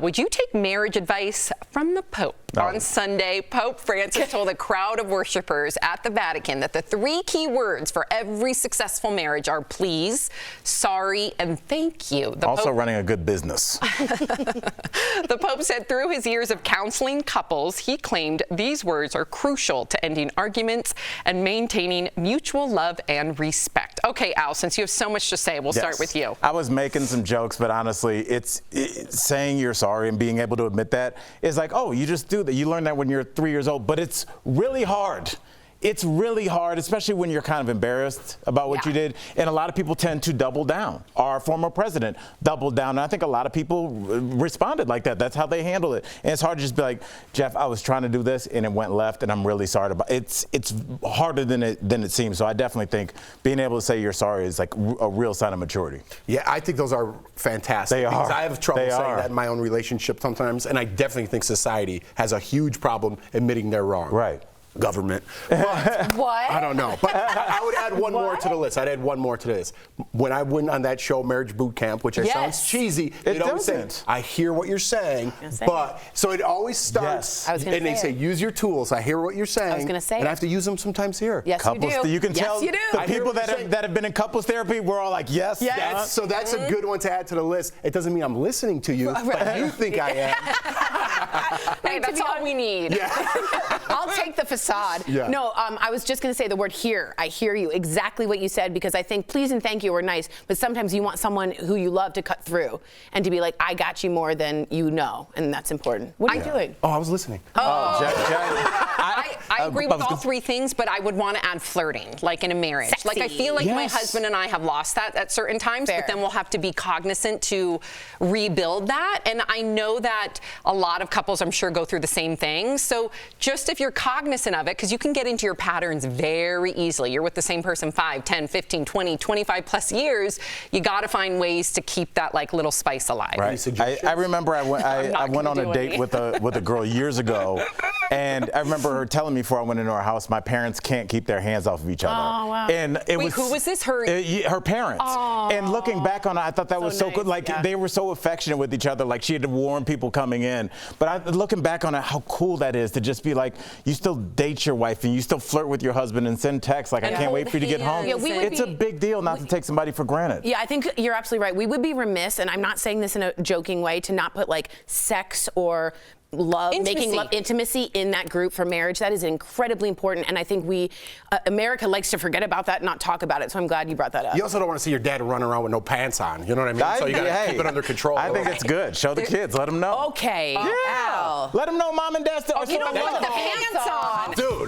Would you take marriage advice from the Pope? No. On Sunday, Pope Francis told a crowd of worshipers at the Vatican that the 3 key words for every successful marriage are please, sorry, and thank you. Also running a good business. The Pope said through his years of counseling couples, he claimed these words are crucial to ending arguments and maintaining mutual love and respect. Okay, Al, since you have so much to say, we'll start with you. I was making some jokes, but honestly, it's saying you're sorry and being able to admit that is like, oh, you just do that. You learn that when you're 3 years old, but it's really hard. It's really hard, especially when you're kind of embarrassed about what you did. And a lot of people tend to double down. Our former president doubled down. And I think a lot of people responded like that. That's how they handle it. And it's hard to just be like, Jeff, I was trying to do this and it went left and I'm really sorry about it. It's harder than it seems. So I definitely think being able to say you're sorry is like a real sign of maturity. Yeah, I think those are fantastic. They are. Because I have trouble They saying are. that in my own relationship sometimes. And I definitely think society has a huge problem admitting they're wrong. Right. Government. But What? I don't know. But I would add one more to the list. I'd add one more to this. When I went on that show, Marriage Boot Camp, which sounds cheesy, It always say, doesn't. I hear what you're saying, but so it always starts, I was gonna and they say say, it. use your tools. I hear what you're saying. I was gonna say and it. I have to use them sometimes here. Yes, Couples, you do. you can Yes, tell you do. the I hear people what you're that have been in couples therapy, we're all like, yes. Yes. So that's a good one to add to the list. It doesn't mean I'm listening to you, but you think I am. Hey, that's all we need. I'll take the facade. Yeah. No, I was just going to say the word hear. I hear you, exactly what you said, because I think please and thank you are nice, but sometimes you want someone who you love to cut through and to be like, I got you more than you know, and that's important. What are you doing? Oh, I was listening. I agree with all 3 things, but I would want to add flirting, like in a marriage. Sexy. Like I feel like my husband and I have lost that at certain times, Fair. but then we'll have to be cognizant to rebuild that. And I know that a lot of couples, I'm sure, go through the same thing. So just if you're cognizant of it, because you can get into your patterns very easily. You're with the same person 5, 10, 15, 20, 25 plus years. You got to find ways to keep that like little spice alive. Right. I remember I went on a date with a girl years ago, and I remember her telling me before I went into our house, my parents can't keep their hands off of each other. Oh, wow. And it Wait, who was this? Her parents. Oh. And looking back on it, I thought that was so nice, good. Like yeah. they were so affectionate with each other. Like she had to warn people coming in. But looking back on it, how cool that is to just be like, you still date your wife and you still flirt with your husband and send texts like, I can't wait for you to get home. Yeah, we would It's a big deal not to take somebody for granted. Yeah, I think you're absolutely right. We would be remiss, and I'm not saying this in a joking way, to not put like sex or love, making love, intimacy in that group for marriage. That is incredibly important, and I think America likes to forget about that, not talk about it. So I'm glad you brought that up. You also don't want to see your dad run around with no pants on. You know what I mean? So you got to keep it under control. I think it's good. Show the kids. Let them know. Okay. Yeah. Al. Let them know mom and dad still. You don't want the pants on. Dude,